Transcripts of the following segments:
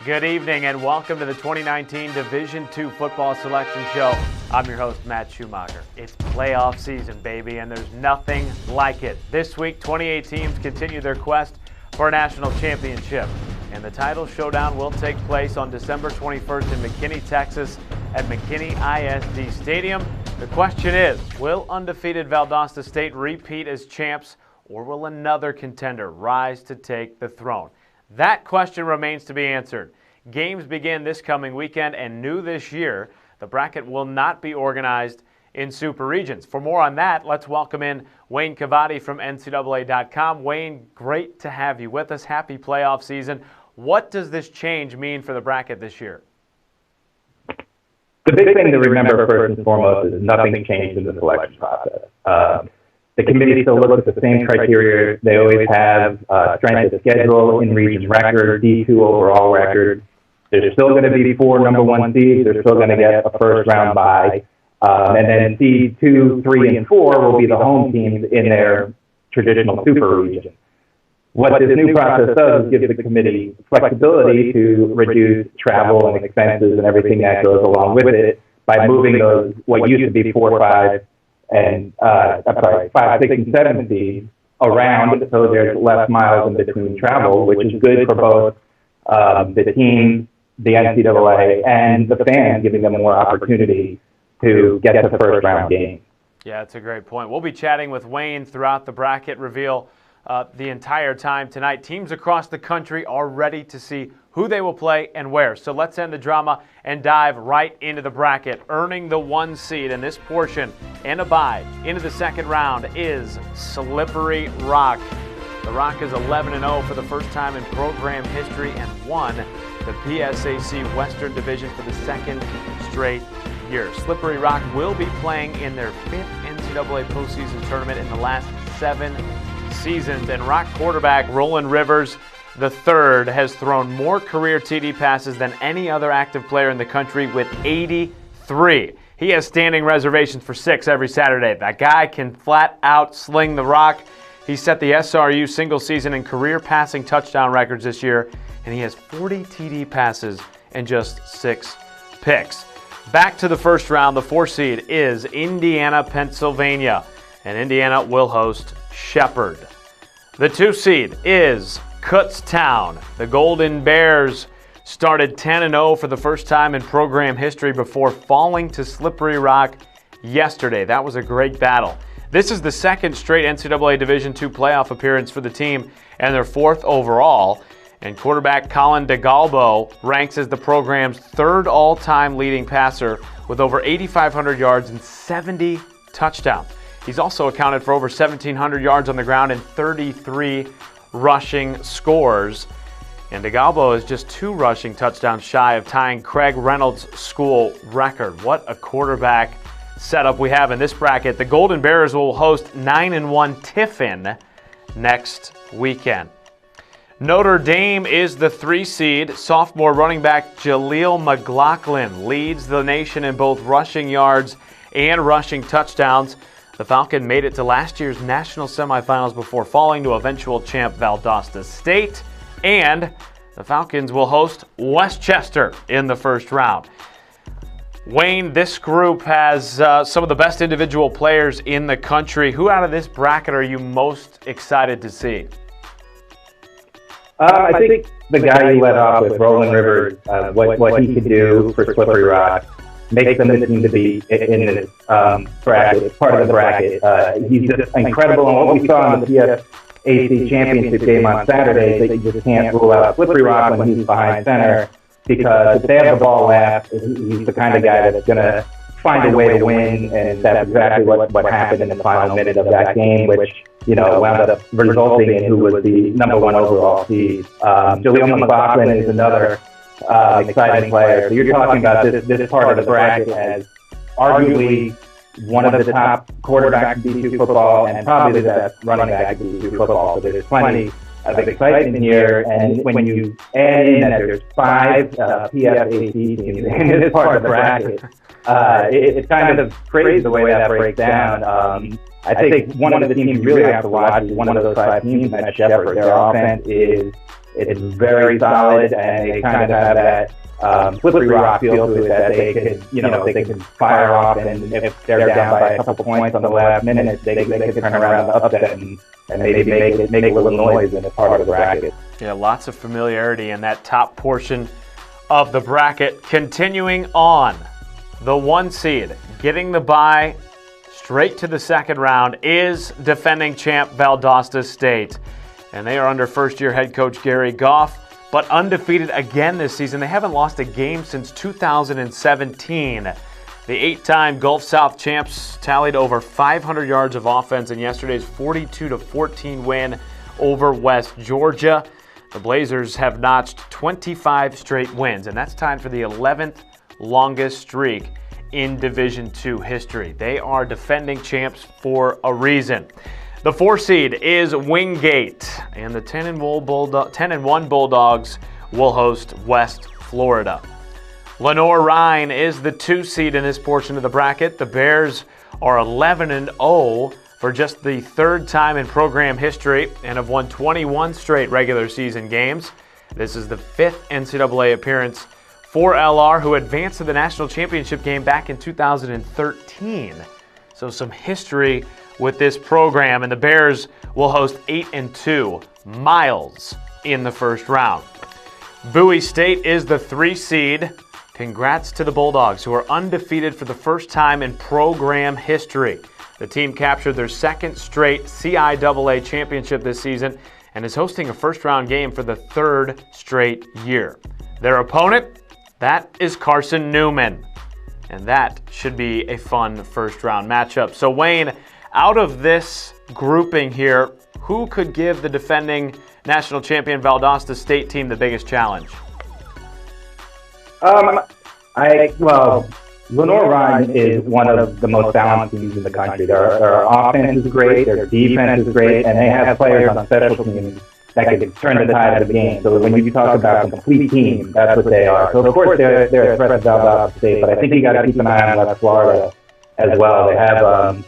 Good evening and welcome to the 2019 Division II Football Selection Show. I'm your host, Matt Schumacher. It's playoff season, baby, and there's nothing like it. This week, 28 teams continue their quest for a national championship, and the title showdown will take place on December 21st in McKinney, Texas at McKinney ISD Stadium. The question is, will undefeated Valdosta State repeat as champs, or will another contender rise to take the throne? That question remains to be answered. Games begin this coming weekend, and new this year, the bracket will not be organized in super regions. For more on that, let's welcome in Wayne Cavati from NCAA.com. Wayne, great to have you with us. Happy playoff season. What does this change mean for the bracket this year? The big thing to remember first and foremost is nothing changed in the selection process. The committee still looks at the same criteria they always have, strength of schedule, in-region record, D2 overall record. There's still going to be 4 number 1 seeds. They're still going to get a first-round bye. And then seed 2, 3, and 4 will be the home teams in their traditional super region. What this new process does is give the committee flexibility to reduce travel and expenses and everything that goes along with it by moving those, what used to be 4, 5, and 5, 6, and 7 seeds around, so there's less miles in between travel, which is good for both the team, the NCAA, and the fans, giving them more opportunity to get to the first round game. Yeah, that's a great point. We'll be chatting with Wayne throughout the bracket reveal the entire time tonight. Teams across the country are ready to see who they will play and where. So let's end the drama and dive right into the bracket. Earning the 1 seed in this portion and a bye into the second round is Slippery Rock. The Rock is 11-0 for the first time in program history and won the PSAC Western Division for the second straight year. Slippery Rock will be playing in their 5th NCAA postseason tournament in the last 7 seasons, and Rock quarterback Roland Rivers III has thrown more career TD passes than any other active player in the country with 83. He has standing reservations for 6 every Saturday. That guy can flat out sling the rock. He set the SRU single season and career passing touchdown records this year, and he has 40 TD passes and just 6 picks. Back to the first round, the 4 seed is Indiana, Pennsylvania, and Indiana will host Shepherd. The 2 seed is Kutztown. The Golden Bears started 10-0 for the first time in program history before falling to Slippery Rock yesterday. That was a great battle. This is the 2nd straight NCAA Division II playoff appearance for the team and their 4th overall. And quarterback Colin DeGalbo ranks as the program's 3rd all-time leading passer with over 8,500 yards and 70 touchdowns. He's also accounted for over 1,700 yards on the ground and 33 rushing scores. And DeGalbo is just 2 rushing touchdowns shy of tying Craig Reynolds' school record. What a quarterback setup we have in this bracket. The Golden Bears will host 9-1 Tiffin next weekend. Notre Dame is the 3 seed. Sophomore running back Jaleel McLaughlin leads the nation in both rushing yards and rushing touchdowns. The Falcon made it to last year's national semifinals before falling to eventual champ Valdosta State. And the Falcons will host Westchester in the first round. Wayne, this group has some of the best individual players in the country. Who out of this bracket are you most excited to see? I think the guy you led off with, Roland Rivers, what he could do for Slippery Rock makes them seem to be in this bracket, part of the bracket. He's just incredible, and what we saw in the PSAC championship game on Saturday, that you just can't rule out Slippery Rock when he's behind center, because if they have the ball last, he's the kind of guy that's going to find a way to win, and that's exactly what happened in the final minute of that game, which wound up resulting in who was the number 1 overall seed. Jaleel McLaughlin is another exciting player. So you're talking about this part of the bracket as arguably one of the top quarterbacks in D2 football and probably the best running back in D2 football. So there's plenty of excitement here. And when you add in that there's 5 PSAC teams in this part of the bracket, it's kind of crazy the way that breaks down. I think one of the teams you really have to watch is one of those 5 teams, that's Shepherd. Their offense is It's very solid, and they kind of have that slippery rock feel to it that they could fire off, and if they're down by a couple points on the last minute, they could turn around the upset and maybe make a little noise in the part of the bracket. Yeah, lots of familiarity in that top portion of the bracket. Continuing on, the 1 seed getting the bye straight to the second round is defending champ Valdosta State. And they are under first-year head coach Gary Goff, but undefeated again this season. They haven't lost a game since 2017. The 8-time Gulf South champs tallied over 500 yards of offense in yesterday's 42-14 win over West Georgia. The Blazers have notched 25 straight wins, and that's tied for the 11th longest streak in Division II history. They are defending champs for a reason. The 4 seed is Wingate, and the 10-1 Bulldogs will host West Florida. Lenore Rhine is the 2 seed in this portion of the bracket. The Bears are 11-0 for just the 3rd time in program history and have won 21 straight regular season games. This is the 5th NCAA appearance for LR, who advanced to the national championship game back in 2013. So some history with this program, and the Bears will host 8-2 Miles in the first round. Bowie State is the 3 seed. Congrats to the Bulldogs, who are undefeated for the first time in program history. The team captured their 2nd straight CIAA championship this season and is hosting a first-round game for the 3rd straight year. Their opponent, that is Carson Newman, and that should be a fun first-round matchup. So Wayne, out of this grouping here, who could give the defending national champion Valdosta State team the biggest challenge? Lenore Rhine is one of the most balanced teams in the country. Their offense is great, their defense is great, and they have players on special teams that could turn the tide of the game. So when you talk about a complete team, that's what they are. So of course they're a threat to Valdosta State, but I think you got to keep an eye on West Florida as well. They have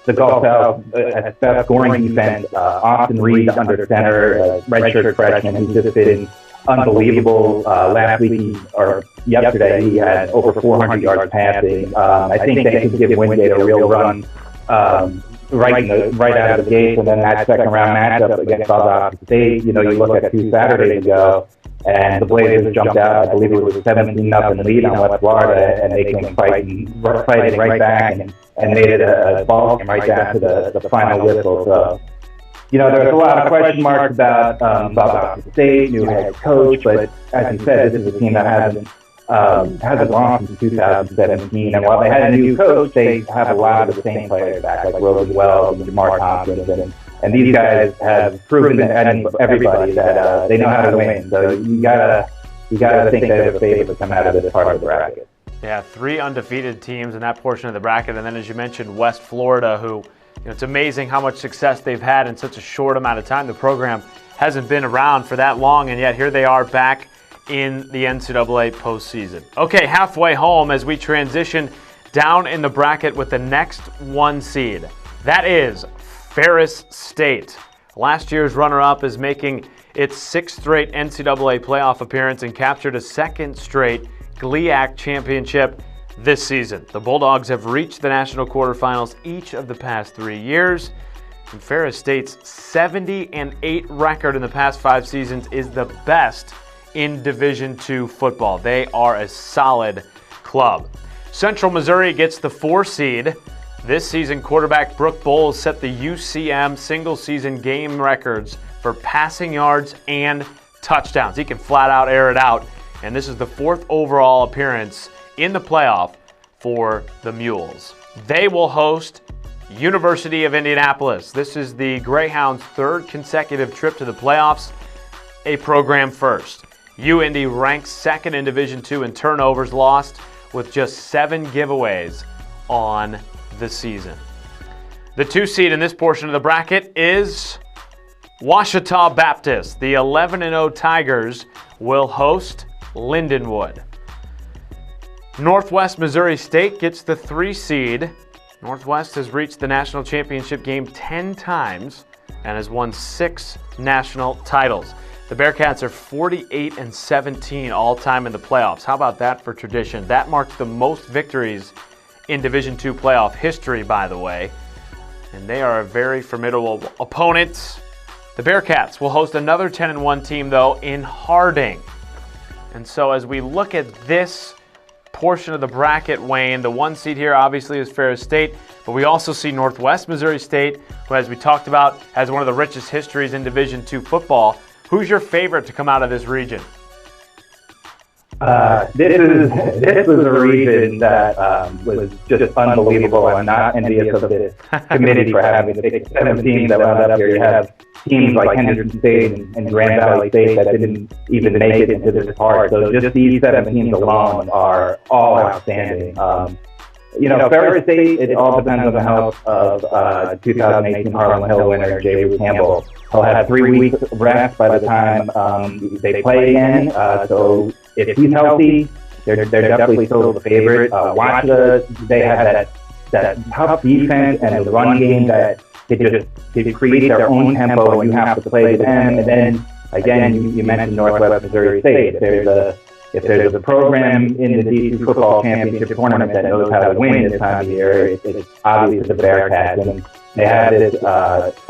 the Gulf South best scoring defense. Austin Reed under center, redshirt freshman. He's just been unbelievable. Last week or yesterday, he had over 400 yards passing. I think they could give Wingate a real run right out of the gate, and then that second round matchup against Valdosta State. You look at 2 Saturdays ago, and the Blazers jumped out. I believe it was a 17-0 lead on West Florida, and they came fighting right back and made it a ball game right down to the final whistle. So, there's a lot of question marks about Valdosta State, new head coach, but as you said, this is a team that hasn't lost since 2017. And while they had a new coach, they have a lot of the same players back, like Rosie Wells and Jamar Thompson, and these guys have proven to everybody that they know how to win. So you gotta think they're the favorite to come out of this part of the bracket. Yeah, 3 undefeated teams in that portion of the bracket, and then as you mentioned, West Florida, who it's amazing how much success they've had in such a short amount of time. The program hasn't been around for that long, and yet here they are back in the NCAA postseason. Okay, halfway home as we transition down in the bracket with the next 1 seed. That is Ferris State. Last year's runner-up is making its 6th straight NCAA playoff appearance and captured a 2nd straight GLIAC championship this season. The Bulldogs have reached the national quarterfinals each of the past 3 years. And Ferris State's 70-8 record in the past 5 seasons is the best in Division II football. They are a solid club. Central Missouri gets the 4 seed. This season, quarterback Brooke Bowles set the UCM single-season game records for passing yards and touchdowns. He can flat out air it out. And this is the 4th overall appearance in the playoff for the Mules. They will host University of Indianapolis. This is the Greyhounds' 3rd consecutive trip to the playoffs, a program first. UIndy ranks 2nd in Division II in turnovers lost with just 7 giveaways on the season. The 2 seed in this portion of the bracket is Ouachita Baptist. The 11-0 Tigers will host Lindenwood. Northwest Missouri State gets the 3 seed. Northwest has reached the national championship game 10 times and has won 6 national titles. The Bearcats are 48-17 all-time in the playoffs. How about that for tradition? That marks the most victories in Division II playoff history, by the way. And they are a very formidable opponent. The Bearcats will host another 10-1 team, though, in Harding. And so as we look at this portion of the bracket, Wayne, the 1 seed here obviously is Ferris State, but we also see Northwest Missouri State, who, as we talked about, has one of the richest histories in Division II football. Who's your favorite to come out of this region? This was a region that was just unbelievable. I'm not envious of this committee for having the 6-7 teams that wound up here. You have teams like Henderson State and Grand Valley State that didn't even make it into this part. So just these 7 teams alone are all outstanding. Ferris State, it all depends on the health of 2018 Harlan Hill winner, Jay Campbell. He'll have 3 weeks of rest by the time they play again. So if he's healthy, they're definitely still the favorite. Ouachita, they have that tough defense and the run game that they create their own tempo, and you have to play to them. And then, again, you mentioned Northwest Missouri State. If there's a program in the D2 football championship tournament that knows how to win this time of year, it's obviously the Bearcats. And they have this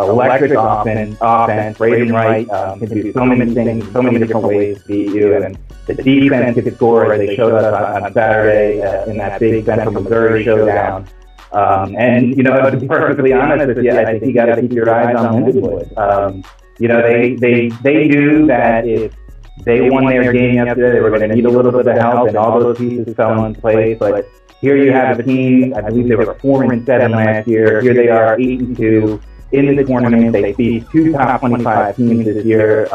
electric offense. Braden Wright can do so many things, so many different ways to beat you. And the defense can score, as they showed us on Saturday in that big Central Missouri showdown. To be perfectly honest with you, I think you got to keep your eyes on Lindenwood. They knew that if they won their game yesterday, they were going to need a little bit of help, and all those pieces fell in place. But here you have a team, I believe they were 4-7 last year. Here they are 8-2 in the tournament. They beat 2 top 25 teams this year.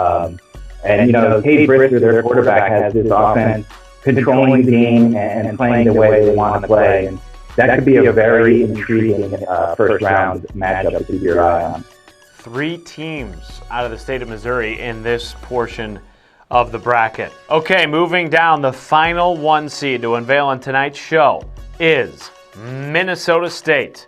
Cade Brister, their quarterback, has this offense controlling the game and playing the way they want to play. And that could be a very intriguing first-round matchup to keep your eye on. 3 teams out of the state of Missouri in this portion of the bracket. Okay, moving down, the final 1 seed to unveil on tonight's show is Minnesota State.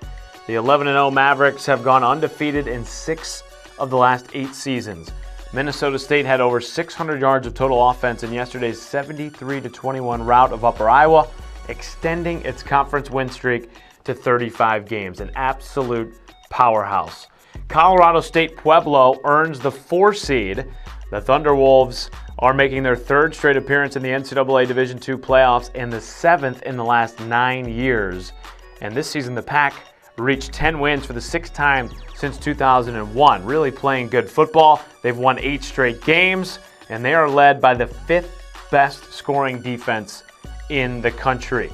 The 11-0 Mavericks have gone undefeated in 6 of the last 8 seasons. Minnesota State had over 600 yards of total offense in yesterday's 73-21 rout of Upper Iowa, extending its conference win streak to 35 games. An absolute powerhouse. Colorado State Pueblo earns the 4 seed. The Thunderwolves are making their 3rd straight appearance in the NCAA Division II playoffs and the 7th in the last 9 years. And this season, the Pack reached 10 wins for the 6th time since 2001. Really playing good football. They've won 8 straight games, and they are led by the 5th best scoring defense in the country.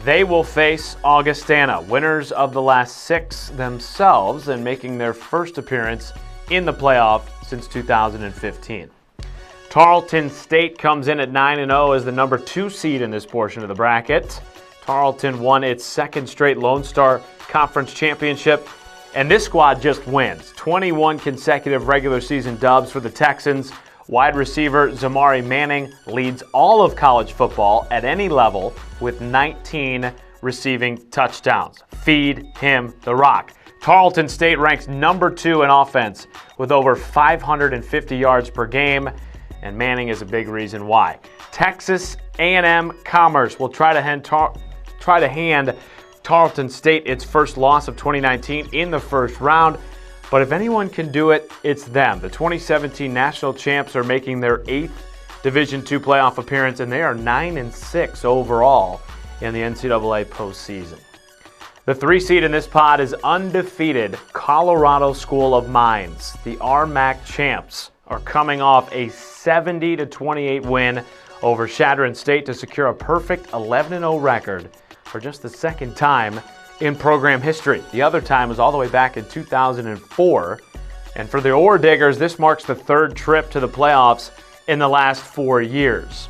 They will face Augustana, winners of the last 6 themselves, and making their first appearance in the playoff since 2015. Tarleton State comes in at 9-0 as the number 2 seed in this portion of the bracket. Tarleton won its 2nd straight Lone Star Conference Championship, and this squad just wins. 21 consecutive regular season dubs for the Texans. Wide receiver Zamari Manning leads all of college football at any level with 19 receiving touchdowns. Feed him the rock. Tarleton State ranks number 2 in offense with over 550 yards per game, and Manning is a big reason why. Texas A&M Commerce will try to hand Tarleton State its first loss of 2019 in the first round, but if anyone can do it, it's them. The 2017 national champs are making their 8th Division II playoff appearance, and they are 9-6 overall in the NCAA postseason. The 3 seed in this pod is undefeated Colorado School of Mines. The RMAC champs are coming off a 70-28 win over Chadron State to secure a perfect 11-0 record for just the 2nd time in program history. The other time was all the way back in 2004. And for the Ore Diggers, this marks the 3rd trip to the playoffs in the last 4 years.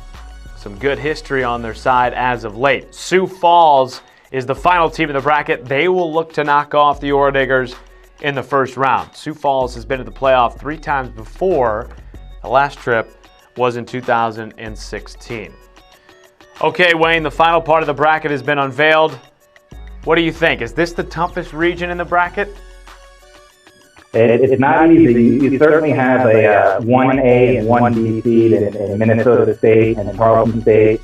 Some good history on their side as of late. Sioux Falls is the final team in the bracket. They will look to knock off the Ore Diggers in the first round. Sioux Falls has been to the playoff 3 times before. The last trip was in 2016. Okay, Wayne, the final part of the bracket has been unveiled. What do you think? Is this the toughest region in the bracket? It's not easy. You certainly have a 1A and 1B seed in Minnesota State and Tarleton State.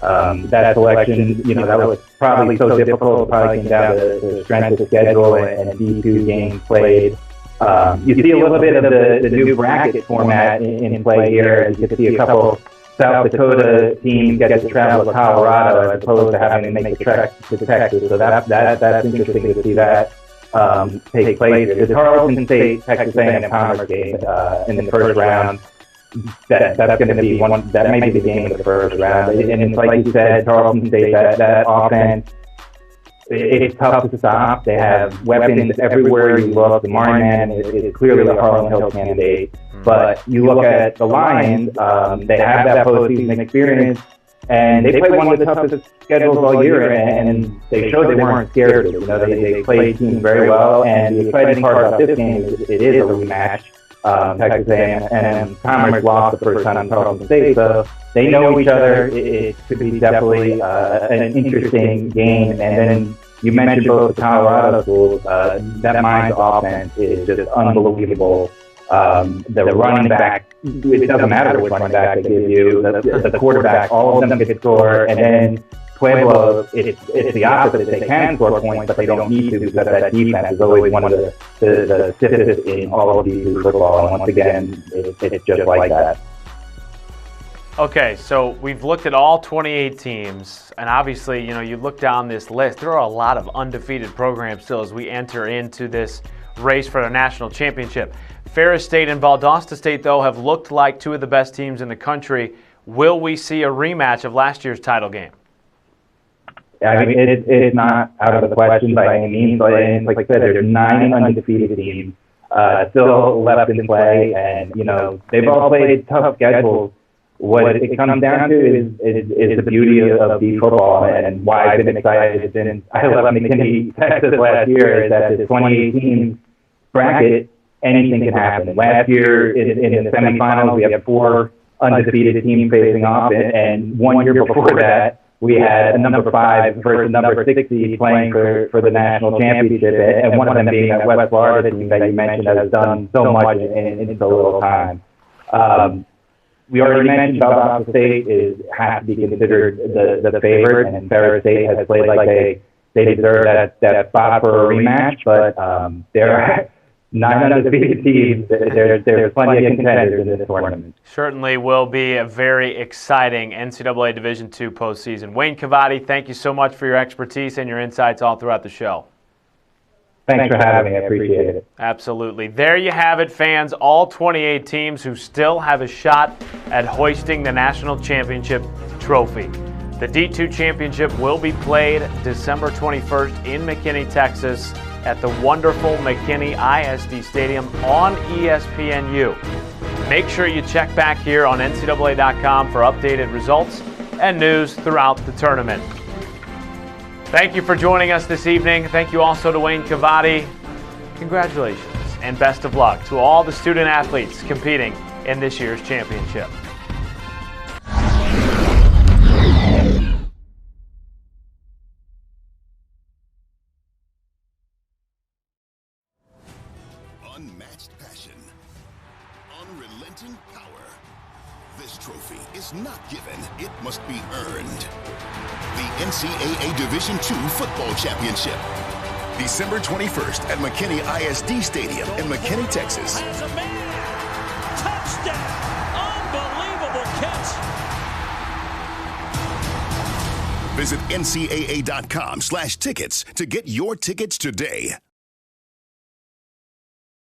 That selection, that was probably so difficult. It probably came down to the strength of schedule and D2 games played. You see a little bit of the new bracket format in play here. You can see a couple South Dakota teams get to travel to Colorado as opposed to having to make the trek to Texas. So that's interesting to see that take place. The Tarleton State Texas A&M Commerce game in the first round. That's going to be one. That may be the game of the first round. And it's like you said, Tarleton State, that offense, it's tough to stop. They have weapons everywhere you look. The Martin is clearly a Harlan Hill candidate. But you look at the Lions, they have that postseason experience, and they played one of the toughest schedules all year, and they showed they weren't scared of it. They played teams very well, and the exciting part about this game is it is a rematch. Texas A&M Commerce lost the first time in Tarleton State, so they know each other. It could be definitely an interesting game. And then you mentioned both the Colorado schools. That Mines offense is just unbelievable. The running back, it doesn't matter which running back they give you. The quarterback, all of them can score. And then Pueblo, it's the opposite. They can score points, but they don't need to because that defense is always one of the stiffest in all of these football. And once again, it's just like that. Okay, so we've looked at all 28 teams, and obviously, you look down this list, there are a lot of undefeated programs still as we enter into this race for the national championship. Ferris State and Valdosta State, though, have looked like two of the best teams in the country. Will we see a rematch of last year's title game? I mean, it's not out of the question by any means. Like I said, there's 9 undefeated teams still left in play, and they've all played tough schedules. What it comes down to is the beauty of D football and why I've been excited. I left McKinney, Texas last year. Is that the 2018 bracket, anything can happen. Last year in the semifinals, we had 4 undefeated teams facing off, and 1 year before that, we had a number 5 versus number 6 seed playing for the national championship, and one of them being that West Florida team that you mentioned has done so much in so little time. We already mentioned Valdosta State has to be considered the favorite, and Ferris State has played like they deserve that spot for a rematch, but there are 9 undefeated teams. There's plenty of contenders in this tournament. Certainly will be a very exciting NCAA Division II postseason. Wayne Cavati, thank you so much for your expertise and your insights all throughout the show. Thanks for having me. I appreciate it. Absolutely. There you have it, fans. All 28 teams who still have a shot at hoisting the national championship trophy. The D2 championship will be played December 21st in McKinney, Texas, at the wonderful McKinney ISD Stadium on ESPNU. Make sure you check back here on NCAA.com for updated results and news throughout the tournament. Thank you for joining us this evening. Thank you also to Wayne Cavati. Congratulations and best of luck to all the student athletes competing in this year's championship. Unmatched passion, unrelenting power. This trophy is not given, it must be earned. The NCAA Division II Football Championship. December 21st at McKinney ISD Stadium in McKinney, Texas. Has a man. Touchdown. Unbelievable catch. Visit ncaa.com/tickets to get your tickets today.